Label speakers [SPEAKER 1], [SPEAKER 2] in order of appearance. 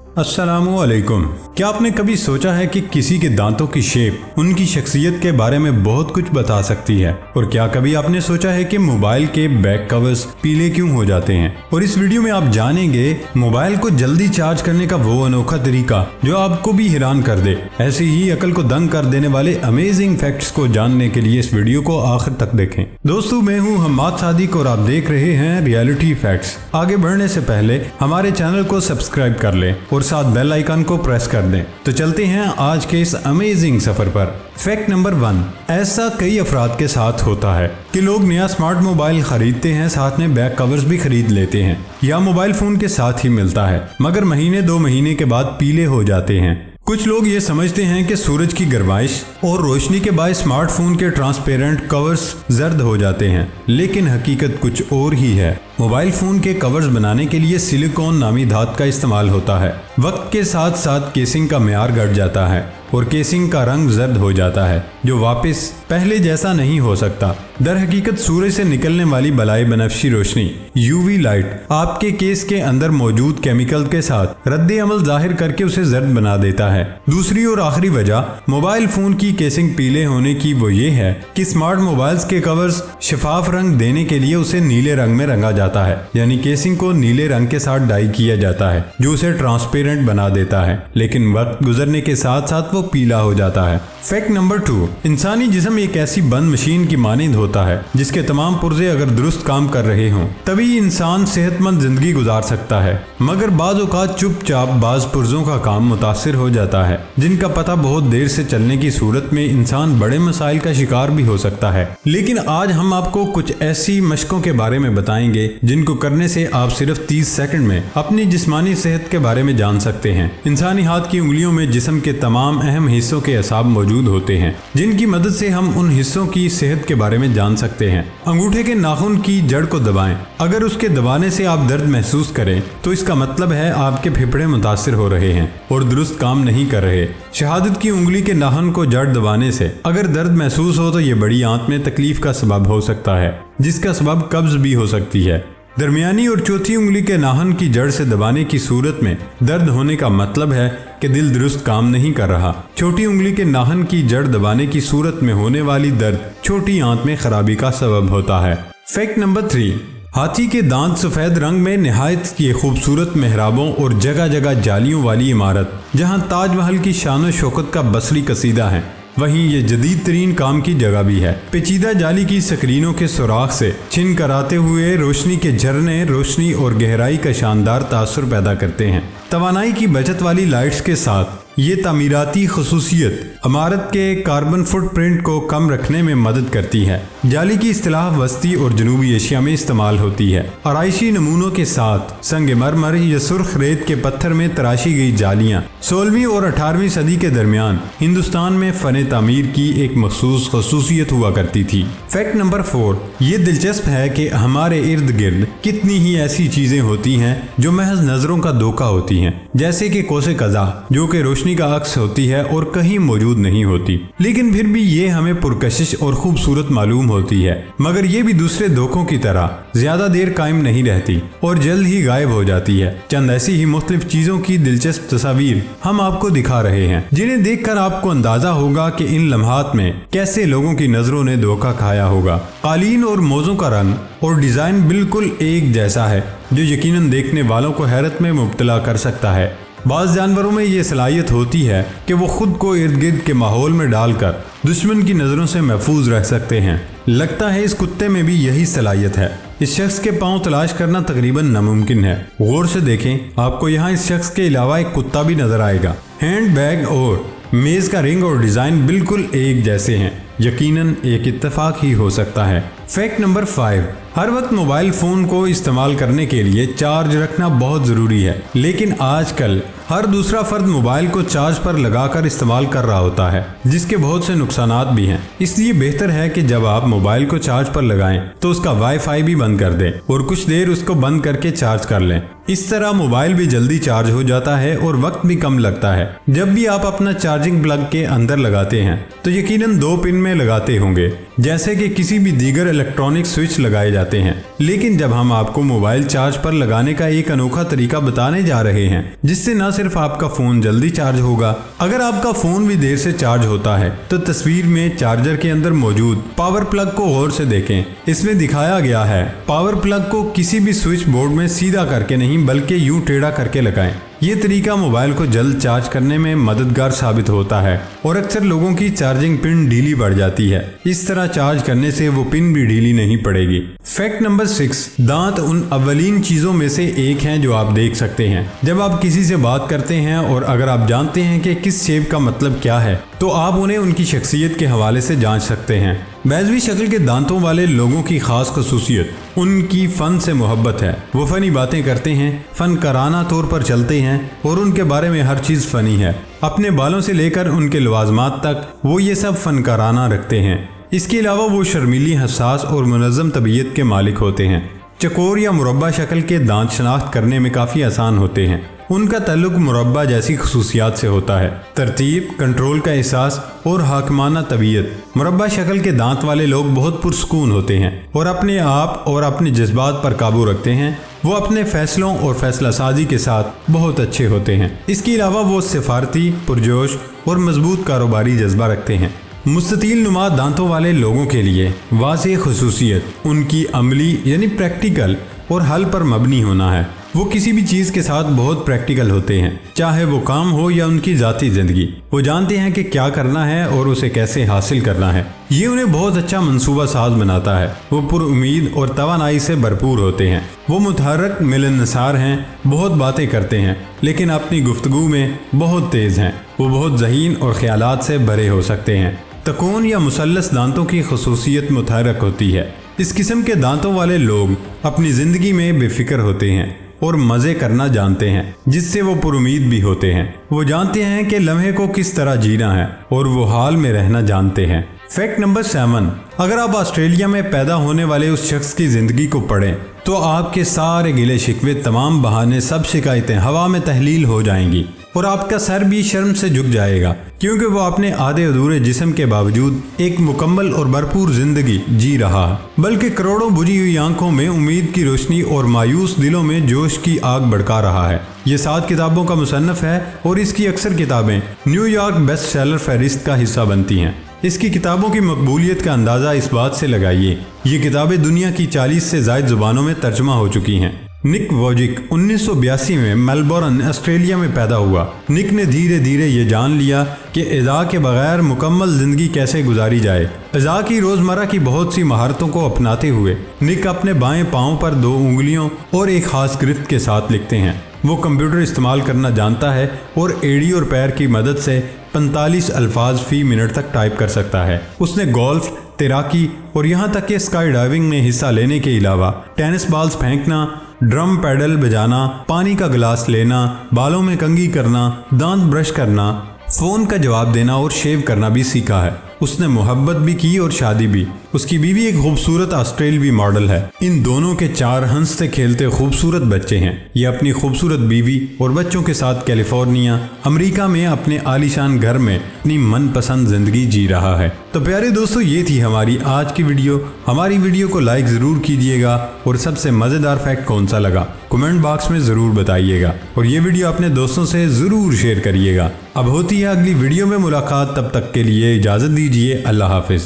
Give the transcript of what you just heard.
[SPEAKER 1] अस्सलामुअलैकुम। क्या आपने कभी सोचा है कि किसी के दांतों की शेप उनकी शख्सियत के बारे में बहुत कुछ बता सकती है? और क्या कभी आपने सोचा है कि मोबाइल के बैक कवर्स पीले क्यों हो जाते हैं? और इस वीडियो में आप जानेंगे मोबाइल को जल्दी चार्ज करने का वो अनोखा तरीका जो आपको भी हैरान कर दे। ऐसे ही अकल को दंग कर देने वाले अमेजिंग फैक्ट्स को जानने के लिए इस वीडियो को आखिर तक देखें। दोस्तों, मैं हूँ हम्माद सादिक और आप देख रहे हैं रियलिटी फैक्ट्स। आगे बढ़ने से पहले हमारे चैनल को सब्सक्राइब कर लें और साथ बेल आइकन को प्रेस कर दें। तो चलते हैं आज के इस अमेजिंग सफर पर। फैक्ट नंबर 1, ऐसा कई अफराद के साथ होता है कि लोग नया स्मार्ट मोबाइल खरीदते हैं, साथ में बैक कवर्स भी खरीद लेते हैं या मोबाइल फोन के साथ ही मिलता है, मगर महीने 2 महीने के बाद पीले हो जाते हैं। कुछ लोग ये समझते हैं कि सूरज की गर्माइश और रोशनी के बाद स्मार्टफोन के ट्रांसपेरेंट कवर्स जर्द हो जाते हैं, लेकिन हकीकत कुछ और ही है। मोबाइल फोन के कवर्स बनाने के लिए सिलिकॉन नामी धातु का इस्तेमाल होता है। वक्त के साथ साथ केसिंग का म्यार घट जाता है और केसिंग का रंग जर्द हो जाता है, जो वापस पहले जैसा नहीं हो सकता। दर हकीकत सूरज से निकलने वाली बलाई बनफशी रोशनी यूवी लाइट आपके केस के अंदर मौजूद केमिकल के साथ रद्द अमल जाहिर करके उसे जर्द बना देता है। दूसरी और आखिरी वजह मोबाइल फोन की केसिंग पीले होने की वो ये है कि स्मार्ट मोबाइल्स के कवर्स शफाफ रंग देने के लिए उसे नीले रंग में रंगा जाता है, यानी केसिंग को नीले रंग के साथ डाई किया जाता है जो उसे ट्रांसपेरेंट बना देता है, लेकिन वक्त गुजरने के साथ साथ वो पीला हो जाता है। फैक्ट नंबर 2, इंसानी जिस्म एक ऐसी बंद मशीन की मानिंद होता है जिसके तमाम पुर्जे अगर दुरुस्त काम कर रहे हों तभी इंसान सेहतमंद जिंदगी गुजार सकता है, मगर बाज़ औक़ात चुपचाप बाज़ पुर्जों का काम मुतासिर हो जाता है, जिनका पता बहुत देर से चलने की सूरत में इंसान बड़े मसाइल का शिकार भी हो सकता है। लेकिन आज हम आपको कुछ ऐसी मशकों के बारे में बताएंगे जिनको करने से आप सिर्फ 30 सेकंड में अपनी जिस्मानी सेहत के बारे में जान सकते हैं। इंसानी हाथ की उंगलियों में जिस्म के तमाम अहम हिस्सों के असाब मौजूद होते हैं, जिनकी मदद से हम उन हिस्सों की सेहत के बारे में जान सकते हैं। अंगूठे के नाखून की जड़ को दबाएं। अगर उसके दबाने से आप दर्द महसूस करें तो इसका मतलब है आपके फेफड़े मुतासिर हो रहे हैं और दुरुस्त काम नहीं कर रहे। शहादत की उंगली के नाखून को जड़ दबाने से अगर दर्द महसूस हो तो ये बड़ी आंत में तकलीफ का सबब हो सकता है, जिसका सबब कब्ज भी हो सकती है। दरमियानी और चौथी उंगली के नाखून की जड़ से दबाने की सूरत में दर्द होने का मतलब है कि दिल दुरुस्त काम नहीं कर रहा। छोटी उंगली के नाखून की जड़ दबाने की सूरत में होने वाली दर्द छोटी आंत में खराबी का सबब होता है। फैक्ट नंबर 3, हाथी के दांत सफेद रंग में निहायत ये खूबसूरत मेहराबों और जगह जगह जालियों वाली इमारत जहां ताजमहल की शान शौकत का बसरी कसीदा है, वहीं ये जदीद तरीन काम की जगह भी है। पेचीदा जाली की स्क्रीनों के सुराख से छिन कर आते हुए रोशनी के झरने रोशनी और गहराई का शानदार तासुर पैदा करते हैं। तवानाई की बचत वाली लाइट्स के साथ ये तामीराती खसूसियत इमारत के कार्बन फुटप्रिंट को कम रखने में मदद करती है। जाली की इस्तिलाह वस्ती और जनूबी एशिया में इस्तेमाल होती है। आराइशी नमूनों के साथ संगमरमर या सुर्ख रेत के पत्थर में तराशी गई जालियां 16वीं और 18वीं सदी के दरमियान हिंदुस्तान में फन तामीर की एक मखसूस खसूसियत हुआ करती थी। फैक्ट नंबर 4, ये दिलचस्प है कि हमारे इर्द गिर्द कितनी ही ऐसी चीजें होती हैं जो महज नजरों का धोखा होती हैं, जैसे कि कोसे कज़ा जो कि रोशनी का अक्स होती है और कहीं मौजूद नहीं होती, लेकिन फिर भी ये हमें पुरकशिश और खूबसूरत मालूम होती है। मगर ये भी दूसरे धोखों की तरह ज्यादा देर कायम नहीं रहती और जल्द ही गायब हो जाती है। चंद ऐसी ही मुख्तलिफ चीजों की दिलचस्प तस्वीर हम आपको दिखा रहे हैं, जिन्हें देखकर आपको अंदाजा होगा कि इन लम्हात में कैसे लोगों की नजरों ने धोखा खाया होगा। कालीन और मोज़ों का रंग और डिजाइन बिल्कुल एक जैसा है, जो यकीनन देखने वालों को हैरत में मुब्तला कर सकता है। बाज़ जानवरों में ये सलाहियत होती है कि वो खुद को इर्द गिर्द के माहौल में डालकर दुश्मन की नज़रों से महफूज रह सकते हैं। लगता है इस कुत्ते में भी यही सलाहियत है। इस शख्स के पांव तलाश करना तकरीबन नामुमकिन है। गौर से देखें, आपको यहाँ इस शख्स के अलावा एक कुत्ता भी नजर आएगा। हैंड बैग और मेज का रिंग और डिजाइन बिल्कुल एक जैसे हैं, यकीनन एक इत्तेफाक ही हो सकता है। फैक्ट नंबर 5, हर वक्त मोबाइल फोन को इस्तेमाल करने के लिए चार्ज रखना बहुत जरूरी है, लेकिन आजकल हर दूसरा फर्द मोबाइल को चार्ज पर लगाकर इस्तेमाल कर रहा होता है, जिसके बहुत से नुकसानात भी हैं। इसलिए बेहतर है कि जब आप मोबाइल को चार्ज पर लगाएं तो उसका वाईफाई भी बंद कर दें और कुछ देर उसको बंद करके चार्ज कर लें। इस तरह मोबाइल भी जल्दी चार्ज हो जाता है और वक्त भी कम लगता है। जब भी आप अपना चार्जिंग प्लग के अंदर लगाते हैं तो यकीनन 2 पिन में लगाते होंगे, जैसे कि किसी भी दीगर इलेक्ट्रॉनिक स्विच लगाए जाते हैं। लेकिन जब हम आपको मोबाइल चार्ज पर लगाने का एक अनोखा तरीका बताने जा रहे हैं, जिससे न सिर्फ आपका फोन जल्दी चार्ज होगा। अगर आपका फोन भी देर से चार्ज होता है तो तस्वीर में चार्जर के अंदर मौजूद पावर प्लग को गौर से देखें। इसमें दिखाया गया है पावर प्लग को किसी भी स्विच बोर्ड में सीधा करके नहीं बल्कि यूं टेढ़ा करके लगाएं। ये तरीका मोबाइल को जल्द चार्ज करने में मददगार साबित होता है और अक्सर लोगों की चार्जिंग पिन ढीली पड़ जाती है। इस तरह चार्ज करने से वो पिन भी ढीली नहीं पड़ेगी। फैक्ट नंबर 6, दांत उन अव्वलीन चीजों में से एक हैं जो आप देख सकते हैं जब आप किसी से बात करते हैं, और अगर आप जानते हैं कि किस शेप का मतलब क्या है तो आप उन्हें उनकी शख्सियत के हवाले से जांच सकते हैं। बैजवी शक्ल के दांतों वाले लोगों की खास खसूसियत उनकी फन से मोहब्बत है। वो फनी बातें करते हैं, फनकाराना तौर पर चलते हैं और उनके बारे में हर चीज़ फनी है। अपने बालों से लेकर उनके लवाजमात तक वो ये सब फनकाराना रखते हैं। इसके अलावा वो शर्मीली, हसास और मुनज़्ज़म तबीयत के मालिक होते हैं। चकोर या मुरब्बा शक्ल के दांत शनाख्त करने में काफ़ी आसान होते हैं। उनका ताल्लुक मुरब्बा जैसी खसूसियात से होता है, तरतीब, कंट्रोल का एहसास और हाकमाना तबीयत। मुरब्बा शक्ल के दांत वाले लोग बहुत पुरसकून होते हैं और अपने आप और अपने जज्बात पर काबू रखते हैं। वो अपने फैसलों और फैसला साजी के साथ बहुत अच्छे होते हैं। इसके अलावा वो सिफारती, पुरजोश और मजबूत कारोबारी जज्बा रखते हैं। मुस्ततील नुमा दांतों वाले लोगों के लिए वाज़ेह खुसूसियत उनकी अमली यानी प्रैक्टिकल और हल पर मबनी होना है। वो किसी भी चीज़ के साथ बहुत प्रैक्टिकल होते हैं, चाहे वो काम हो या उनकी ज़ाती ज़िंदगी। वो जानते हैं कि क्या करना है और उसे कैसे हासिल करना है। ये उन्हें बहुत अच्छा मंसूबा साज बनाता है। वो पुरुमीद और तवानाई से भरपूर होते हैं। वो मुतहर्रक, मिलनसार हैं, बहुत बातें करते हैं लेकिन अपनी गुफ्तगू में बहुत तेज़ हैं। वो बहुत ज़हीन और ख्यालात से भरे हो सकते हैं। तकोन या मुसल्लस दांतों की खसूसियत मुतहर्रक होती है। इस किस्म के दांतों वाले लोग अपनी ज़िंदगी में बेफिक्र होते हैं और मज़े करना जानते हैं, जिससे वो पुरुमीद भी होते हैं। वो जानते हैं कि लम्हे को किस तरह जीना है और वो हाल में रहना जानते हैं। फैक्ट नंबर 7, अगर आप ऑस्ट्रेलिया में पैदा होने वाले उस शख्स की ज़िंदगी को पढ़ें तो आपके सारे गिले शिकवे, तमाम बहाने, सब शिकायतें हवा में तहलील हो जाएंगी और आपका सर भी शर्म से झुक जाएगा, क्योंकि वो अपने आधे अधूरे जिस्म के बावजूद एक मुकम्मल और भरपूर जिंदगी जी रहा है, बल्कि करोड़ों बुझी हुई आंखों में उम्मीद की रोशनी और मायूस दिलों में जोश की आग भड़का रहा है। ये 7 किताबों का मुसन्नफ है और इसकी अक्सर किताबें न्यूयॉर्क बेस्ट सेलर फहरिस्त का हिस्सा बनती हैं। इसकी किताबों की मकबूलियत का अंदाज़ा इस बात से लगाइए, ये किताबें दुनिया की 40 से ज़ायद ज़ुबानों में तर्जुमा हो चुकी हैं। निक वोजिक 1982 में मेलबोर्न, ऑस्ट्रेलिया में पैदा हुआ। निक ने धीरे धीरे ये जान लिया कि इज़ा के बगैर मुकम्मल ज़िंदगी कैसे गुजारी जाए। इज़ा की रोज़मर्रा की बहुत सी महारतों को अपनाते हुए निक अपने बाएं पाँव पर 2 उंगलियों और एक ख़ास गिरफ्त के साथ लिखते हैं। वो कंप्यूटर इस्तेमाल करना जानता है और एड़ी और पैर की मदद से 45 अल्फाज फी मिनट तक टाइप कर सकता है। उसने गोल्फ, तैराकी और यहाँ तक कि स्काई डाइविंग में हिस्सा लेने के अलावा टेनिस बॉल्स फेंकना, ड्रम पैडल बजाना, पानी का गिलास लेना, बालों में कंघी करना, दांत ब्रश करना, फ़ोन का जवाब देना और शेव करना भी सीखा है। उसने मोहब्बत भी की और शादी भी। उसकी बीवी एक खूबसूरत ऑस्ट्रेलवी मॉडल है। इन दोनों के 4 हंसते खेलते खूबसूरत बच्चे हैं। ये अपनी खूबसूरत बीवी और बच्चों के साथ कैलिफोर्निया, अमेरिका में अपने आलीशान घर में अपनी मनपसंद जिंदगी जी रहा है। तो प्यारे दोस्तों, ये थी हमारी आज की वीडियो। हमारी वीडियो को लाइक ज़रूर कीजिएगा और सबसे मज़ेदार फैक्ट कौन सा लगा कमेंट बॉक्स में ज़रूर बताइएगा और ये वीडियो अपने दोस्तों से ज़रूर शेयर करिएगा। अब होती है अगली वीडियो में मुलाकात, तब तक के लिए इजाज़त दीजिए। अल्लाह हाफिज़।